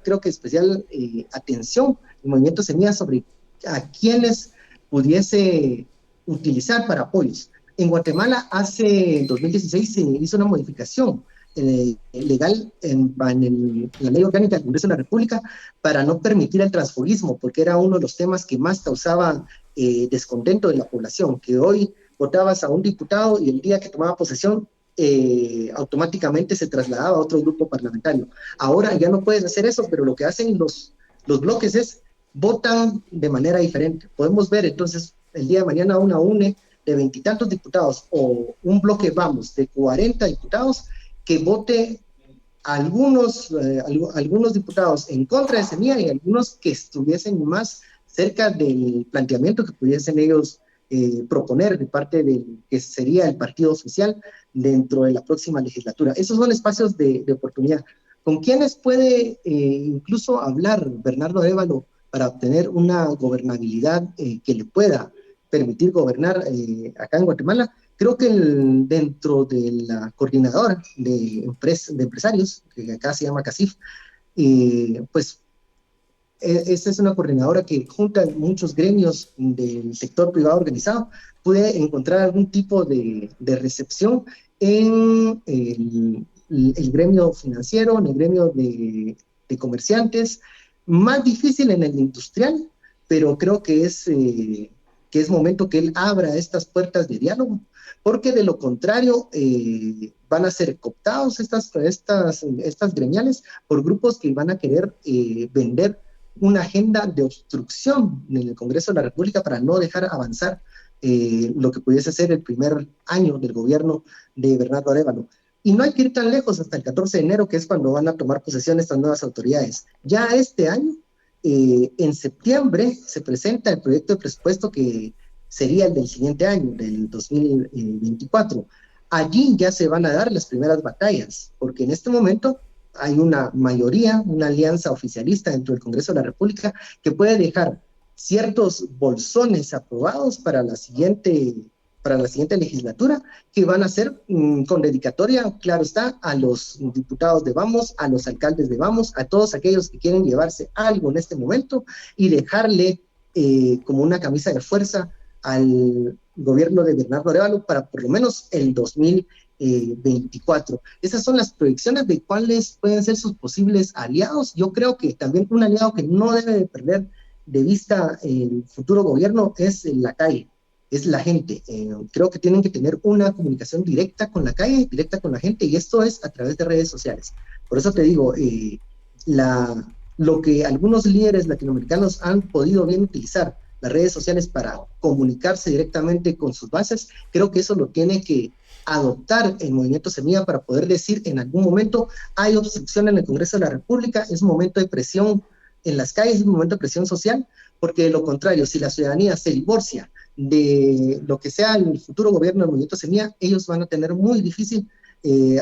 creo que especial atención, el Movimiento Semilla, sobre a quienes pudiese utilizar para apoyos. En Guatemala, hace 2016 se hizo una modificación legal en la ley orgánica del Congreso de la República para no permitir el transfugismo, porque era uno de los temas que más causaba descontento de la población, que hoy votabas a un diputado y el día que tomaba posesión automáticamente se trasladaba a otro grupo parlamentario. Ahora ya no puedes hacer eso, pero lo que hacen los bloques es votan de manera diferente. Podemos ver entonces el día de mañana una UNE de 20 y tantos diputados o un bloque Vamos de 40 diputados que vote algunos diputados en contra de Semilla y algunos que estuviesen más cerca del planteamiento que pudiesen ellos proponer de parte del que sería el partido oficial dentro de la próxima legislatura. Esos son espacios de oportunidad. ¿Con quiénes puede incluso hablar Bernardo Arévalo para obtener una gobernabilidad que le pueda permitir gobernar acá en Guatemala? Creo que dentro de la coordinadora de empresarios, que acá se llama CACIF, pues esta es una coordinadora que junta muchos gremios del sector privado organizado, puede encontrar algún tipo de recepción en el gremio financiero, en el gremio de comerciantes, más difícil en el industrial, pero creo que es momento que él abra estas puertas de diálogo, porque de lo contrario van a ser cooptados estas gremiales por grupos que van a querer vender una agenda de obstrucción en el Congreso de la República para no dejar avanzar lo que pudiese ser el primer año del gobierno de Bernardo Arévalo. Y no hay que ir tan lejos, hasta el 14 de enero, que es cuando van a tomar posesión estas nuevas autoridades. Ya este año, en septiembre, se presenta el proyecto de presupuesto que sería el del siguiente año, del 2024. Allí ya se van a dar las primeras batallas, porque en este momento hay una mayoría, una alianza oficialista dentro del Congreso de la República que puede dejar ciertos bolsones aprobados para la siguiente legislatura, que van a ser con dedicatoria, claro está, a los diputados de Vamos, a los alcaldes de Vamos, a todos aquellos que quieren llevarse algo en este momento y dejarle como una camisa de fuerza al gobierno de Bernardo Arévalo para por lo menos el 2024. Esas son las proyecciones de cuáles pueden ser sus posibles aliados. Yo creo que también un aliado que no debe de perder de vista el futuro gobierno es la calle, es la gente. Creo que tienen que tener una comunicación directa con la calle, directa con la gente, y esto es a través de redes sociales. Por eso te digo, lo que algunos líderes latinoamericanos han podido bien utilizar, las redes sociales para comunicarse directamente con sus bases, creo que eso lo tiene que adoptar el movimiento Semilla para poder decir en algún momento hay obstrucción en el Congreso de la República, es un momento de presión en las calles, es un momento de presión social, porque de lo contrario, si la ciudadanía se divorcia de lo que sea el futuro gobierno del movimiento Semilla, ellos van a tener muy difícil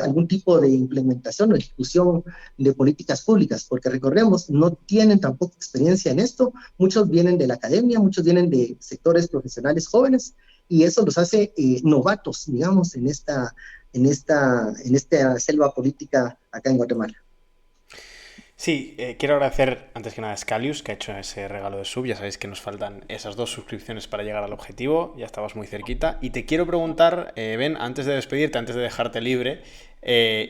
algún tipo de implementación o ejecución de políticas públicas, porque recordemos, no tienen tampoco experiencia en esto, muchos vienen de la academia, muchos vienen de sectores profesionales jóvenes, y eso los hace novatos, digamos, en esta selva política acá en Guatemala. Sí, quiero agradecer antes que nada a Scalius, que ha hecho ese regalo de sub. Ya sabéis que nos faltan esas 2 suscripciones para llegar al objetivo, ya estabas muy cerquita. Y te quiero preguntar, Ben, antes de despedirte, antes de dejarte libre,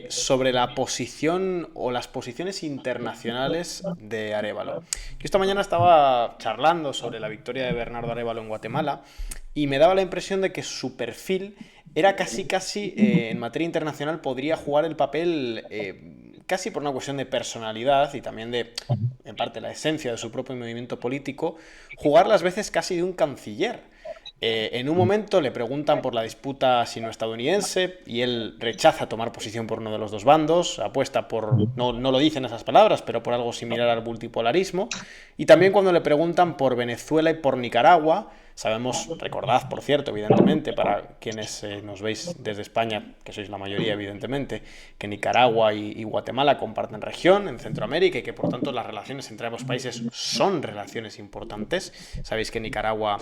sobre la posición o las posiciones internacionales de Arévalo. Yo esta mañana estaba charlando sobre la victoria de Bernardo Arévalo en Guatemala y me daba la impresión de que su perfil era casi, en materia internacional, podría jugar el papel casi por una cuestión de personalidad y también de, en parte, la esencia de su propio movimiento político, jugar las veces casi de un canciller. En un momento le preguntan por la disputa sino-estadounidense y él rechaza tomar posición por uno de los dos bandos, apuesta por, no lo dicen esas palabras, pero por algo similar al multipolarismo. Y también cuando le preguntan por Venezuela y por Nicaragua, sabemos, recordad, por cierto, evidentemente, para quienes nos veis desde España, que sois la mayoría, evidentemente, que Nicaragua y Guatemala comparten región en Centroamérica y que, por tanto, las relaciones entre ambos países son relaciones importantes. Sabéis que Nicaragua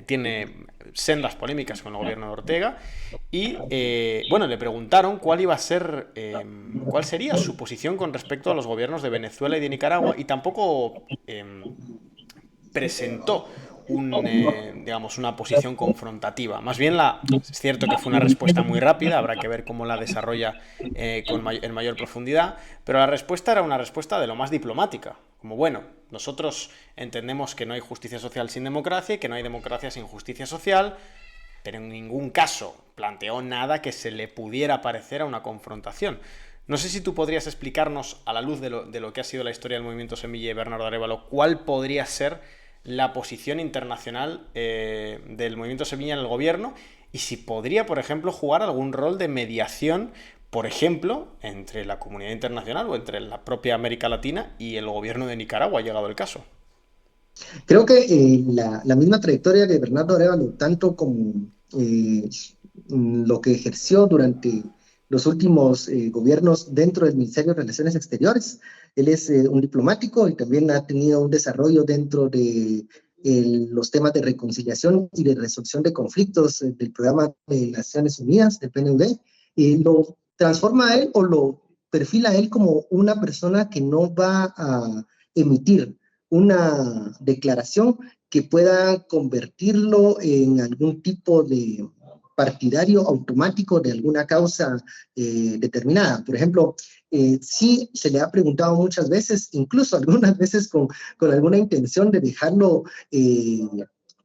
tiene sendas polémicas con el gobierno de Ortega y, bueno, le preguntaron cuál sería su posición con respecto a los gobiernos de Venezuela y de Nicaragua y tampoco presentó digamos, una posición confrontativa. Más bien, es cierto que fue una respuesta muy rápida, habrá que ver cómo la desarrolla en mayor profundidad, pero la respuesta era una respuesta de lo más diplomática. Como, bueno, nosotros entendemos que no hay justicia social sin democracia y que no hay democracia sin justicia social, pero en ningún caso planteó nada que se le pudiera parecer a una confrontación. No sé si tú podrías explicarnos, a la luz de lo que ha sido la historia del movimiento Semilla y Bernardo Arévalo, cuál podría ser la posición internacional del movimiento Semilla en el gobierno y si podría, por ejemplo, jugar algún rol de mediación, por ejemplo, entre la comunidad internacional o entre la propia América Latina y el gobierno de Nicaragua, ha llegado el caso. Creo que la misma trayectoria de Bernardo Arévalo, tanto como lo que ejerció durante los últimos gobiernos dentro del Ministerio de Relaciones Exteriores, él es un diplomático y también ha tenido un desarrollo dentro de los temas de reconciliación y de resolución de conflictos del programa de Naciones Unidas, del PNUD, y lo transforma a él o lo perfila a él como una persona que no va a emitir una declaración que pueda convertirlo en algún tipo de partidario automático de alguna causa determinada. Por ejemplo, sí se le ha preguntado muchas veces, incluso algunas veces con alguna intención de dejarlo,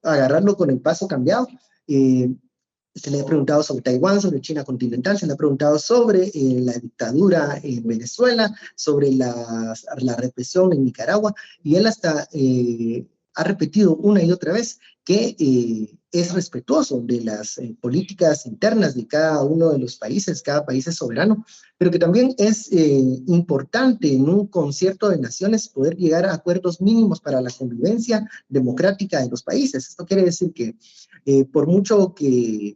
agarrarlo con el paso cambiado, se le ha preguntado sobre Taiwán, sobre China continental, se le ha preguntado sobre la dictadura en Venezuela, sobre la represión en Nicaragua, y él hasta ha repetido una y otra vez que es respetuoso de las políticas internas de cada uno de los países, cada país es soberano, pero que también es importante en un concierto de naciones poder llegar a acuerdos mínimos para la convivencia democrática de los países. Esto quiere decir que por mucho que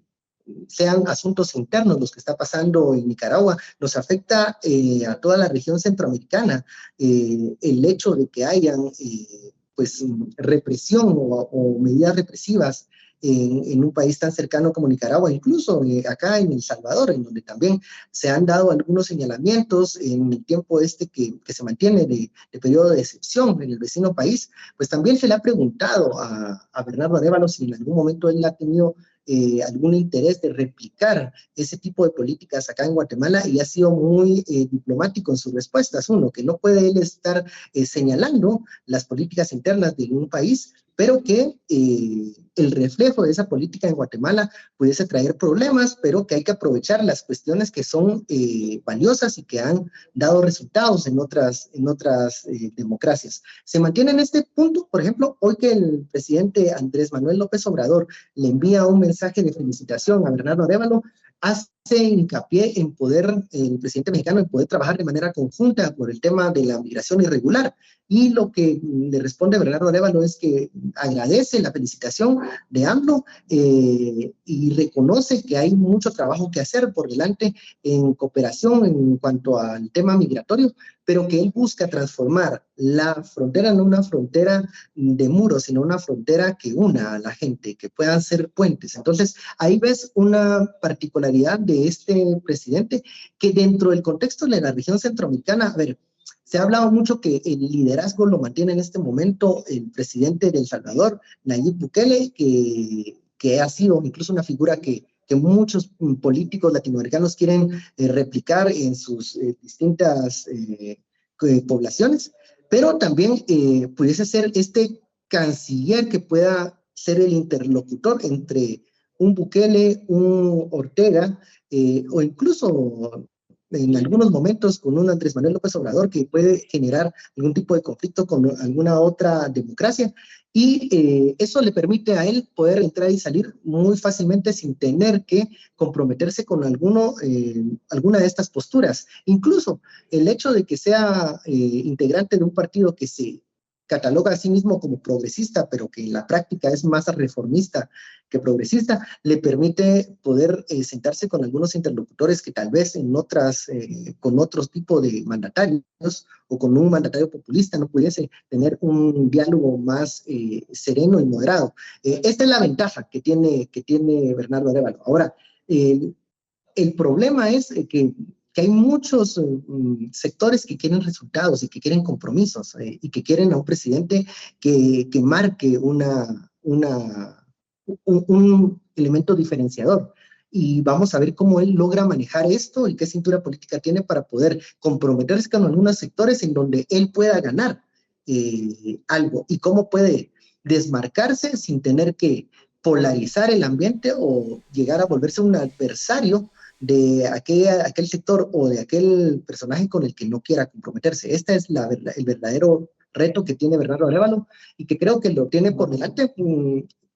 sean asuntos internos los que está pasando en Nicaragua, nos afecta a toda la región centroamericana el hecho de que hayan pues represión o medidas represivas en un país tan cercano como Nicaragua, incluso acá en El Salvador, en donde también se han dado algunos señalamientos en el tiempo que se mantiene de periodo de excepción en el vecino país, pues también se le ha preguntado a Bernardo Arévalo si en algún momento él ha tenido algún interés de replicar ese tipo de políticas acá en Guatemala, y ha sido muy diplomático en sus respuestas. Uno, que no puede él estar señalando las políticas internas de un país, pero que el reflejo de esa política en Guatemala pudiese traer problemas, pero que hay que aprovechar las cuestiones que son valiosas y que han dado resultados en otras democracias. Se mantiene en este punto, por ejemplo, hoy que el presidente Andrés Manuel López Obrador le envía un mensaje de felicitación a Bernardo Arévalo, hace hincapié en el presidente mexicano, en poder trabajar de manera conjunta por el tema de la migración irregular. Y lo que le responde Bernardo Arévalo es que agradece la felicitación de AMLO y reconoce que hay mucho trabajo que hacer por delante en cooperación en cuanto al tema migratorio, pero que él busca transformar la frontera no una frontera de muros, sino una frontera que una a la gente, que puedan ser puentes. Entonces, ahí ves una particularidad de este presidente que dentro del contexto de la región centroamericana, a ver, se ha hablado mucho que el liderazgo lo mantiene en este momento el presidente de El Salvador, Nayib Bukele, que ha sido incluso una figura que muchos políticos latinoamericanos quieren replicar en sus distintas poblaciones, pero también pudiese ser este canciller que pueda ser el interlocutor entre un Bukele, un Ortega, o incluso en algunos momentos con un Andrés Manuel López Obrador, que puede generar algún tipo de conflicto con alguna otra democracia, y eso le permite a él poder entrar y salir muy fácilmente sin tener que comprometerse con alguna de estas posturas. Incluso el hecho de que sea integrante de un partido que se cataloga a sí mismo como progresista, pero que en la práctica es más reformista que progresista, le permite poder sentarse con algunos interlocutores que tal vez con otro tipo de mandatarios o con un mandatario populista no pudiese tener un diálogo más sereno y moderado. Esta es la ventaja que tiene Bernardo Arévalo. Ahora, el problema es que hay muchos sectores que quieren resultados y que quieren compromisos y que quieren a un presidente que marque un elemento diferenciador. Y vamos a ver cómo él logra manejar esto y qué cintura política tiene para poder comprometerse con algunos sectores en donde él pueda ganar algo, y cómo puede desmarcarse sin tener que polarizar el ambiente o llegar a volverse un adversario de aquel sector o de aquel personaje con el que no quiera comprometerse. Este es el verdadero reto que tiene Bernardo Arévalo, y que creo que lo tiene por delante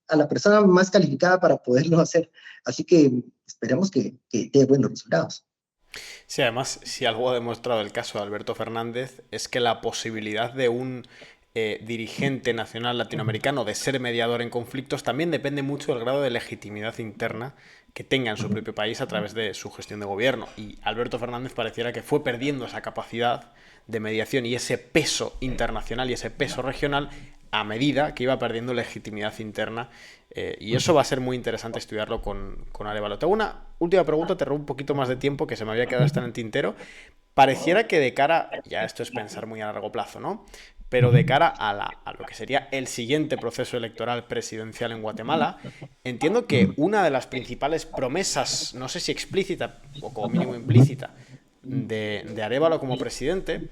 a la persona más calificada para poderlo hacer. Así que esperemos que dé buenos resultados. Sí, además, si algo ha demostrado el caso de Alberto Fernández es que la posibilidad de un dirigente nacional latinoamericano de ser mediador en conflictos también depende mucho del grado de legitimidad interna que tenga en su propio país a través de su gestión de gobierno. Y Alberto Fernández pareciera que fue perdiendo esa capacidad de mediación y ese peso internacional y ese peso regional a medida que iba perdiendo legitimidad interna. Y eso va a ser muy interesante estudiarlo con Arévalo. Te hago una última pregunta, te robo un poquito más de tiempo, que se me había quedado hasta en el tintero. Pareciera que de cara, ya esto es pensar muy a largo plazo, ¿no? Pero de cara a lo que sería el siguiente proceso electoral presidencial en Guatemala, entiendo que una de las principales promesas, no sé si explícita o como mínimo implícita, de Arévalo como presidente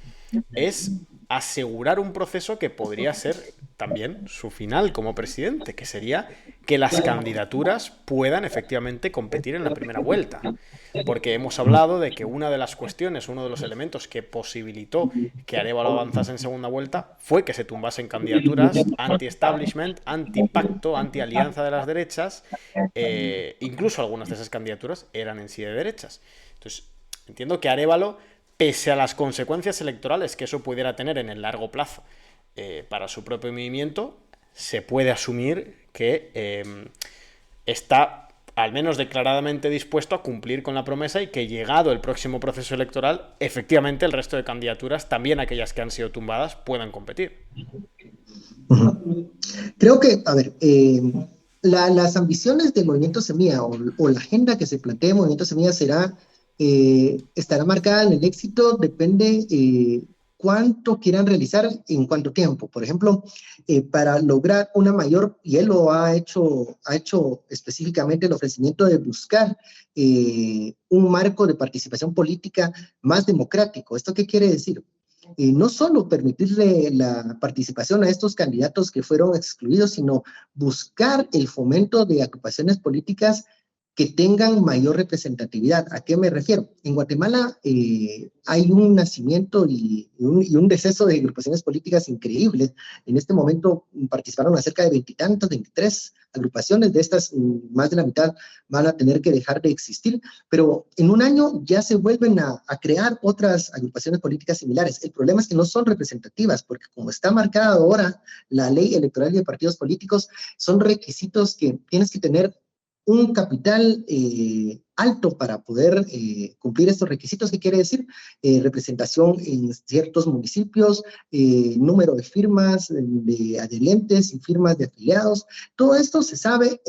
es asegurar un proceso que podría ser también su final como presidente, que sería que las candidaturas puedan efectivamente competir en la primera vuelta. Porque hemos hablado de que una de las cuestiones, uno de los elementos que posibilitó que Arévalo avanzase en segunda vuelta fue que se tumbasen candidaturas anti-establishment, anti-pacto, anti-alianza de las derechas, incluso algunas de esas candidaturas eran en sí de derechas. Entonces, entiendo que Arévalo, pese a las consecuencias electorales que eso pudiera tener en el largo plazo para su propio movimiento, se puede asumir que está al menos declaradamente dispuesto a cumplir con la promesa y que llegado el próximo proceso electoral, efectivamente el resto de candidaturas, también aquellas que han sido tumbadas, puedan competir. Creo que, a ver, Las ambiciones del Movimiento Semilla o la agenda que se plantea el Movimiento Semilla estará marcada en el éxito, depende cuánto quieran realizar en cuánto tiempo. Por ejemplo, para lograr una mayor, y él lo ha hecho específicamente el ofrecimiento de buscar un marco de participación política más democrático. ¿Esto qué quiere decir? No solo permitirle la participación a estos candidatos que fueron excluidos, sino buscar el fomento de agrupaciones políticas que tengan mayor representatividad. ¿A qué me refiero? En Guatemala hay un nacimiento y un deceso de agrupaciones políticas increíbles. En este momento participaron a cerca de 20 y tantos, 23 agrupaciones. De estas, más de la mitad van a tener que dejar de existir, pero en un año ya se vuelven a crear otras agrupaciones políticas similares. El problema es que no son representativas, porque como está marcada ahora la ley electoral de partidos políticos, son requisitos que tienes que tener un capital alto para poder cumplir estos requisitos. ¿Qué quiere decir? Representación en ciertos municipios, número de firmas de adherentes y firmas de afiliados. Todo esto se sabe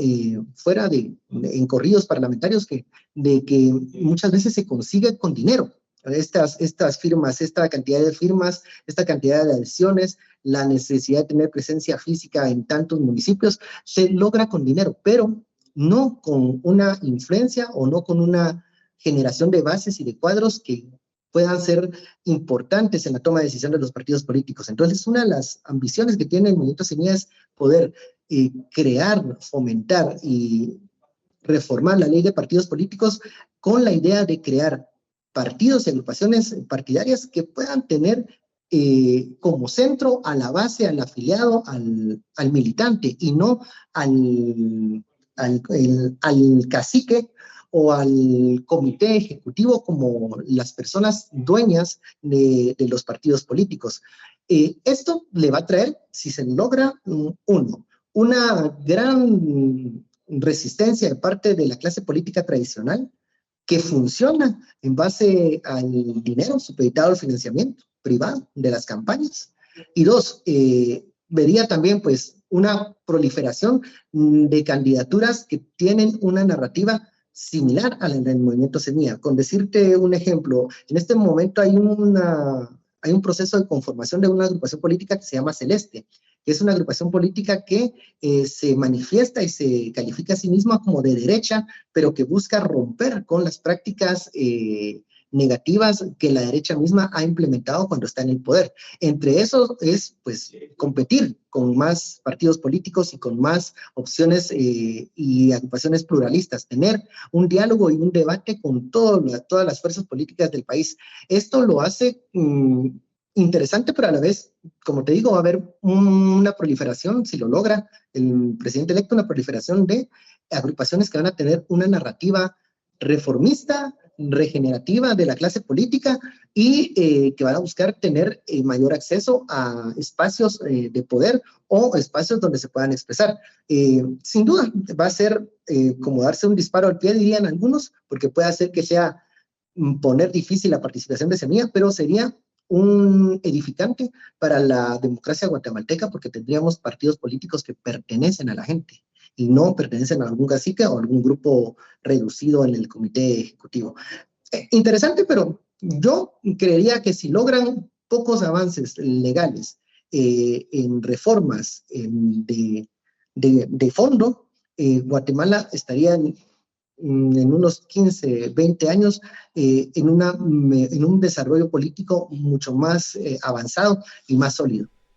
fuera en corridos parlamentarios de que muchas veces se consigue con dinero. Estas firmas, esta cantidad de firmas, esta cantidad de adhesiones, la necesidad de tener presencia física en tantos municipios, se logra con dinero, pero no con una influencia o no con una generación de bases y de cuadros que puedan ser importantes en la toma de decisión de los partidos políticos. Entonces, una de las ambiciones que tiene el Movimiento Semilla es poder crear, fomentar y reformar la ley de partidos políticos con la idea de crear partidos y agrupaciones partidarias que puedan tener como centro a la base, al afiliado, al militante, y no al cacique o al comité ejecutivo como las personas dueñas de los partidos políticos. Esto le va a traer, si se logra, una gran resistencia de parte de la clase política tradicional que funciona en base al dinero supeditado al financiamiento privado de las campañas. Y dos, vería también pues una proliferación de candidaturas que tienen una narrativa similar a la del Movimiento Semilla. Con decirte un ejemplo, en este momento hay un proceso de conformación de una agrupación política que se llama Celeste, que es una agrupación política que se manifiesta y se califica a sí misma como de derecha, pero que busca romper con las prácticas negativas que la derecha misma ha implementado cuando está en el poder. Entre eso es, pues, competir con más partidos políticos y con más opciones y agrupaciones pluralistas, tener un diálogo y un debate con todas las fuerzas políticas del país. Esto lo hace interesante, pero a la vez, como te digo, va a haber una proliferación, si lo logra el presidente electo, una proliferación de agrupaciones que van a tener una narrativa reformista, regenerativa de la clase política y que van a buscar tener mayor acceso a espacios de poder o espacios donde se puedan expresar. Sin duda, va a ser como darse un disparo al pie, dirían algunos, porque puede hacer que sea poner difícil la participación de Semilla, pero sería un edificante para la democracia guatemalteca, porque tendríamos partidos políticos que pertenecen a la gente y no pertenecen a algún cacique o algún grupo reducido en el comité ejecutivo. Interesante, pero yo creería que si logran pocos avances legales en reformas de fondo, Guatemala estaría en unos 15, 20 años en un desarrollo político mucho más avanzado y más sólido.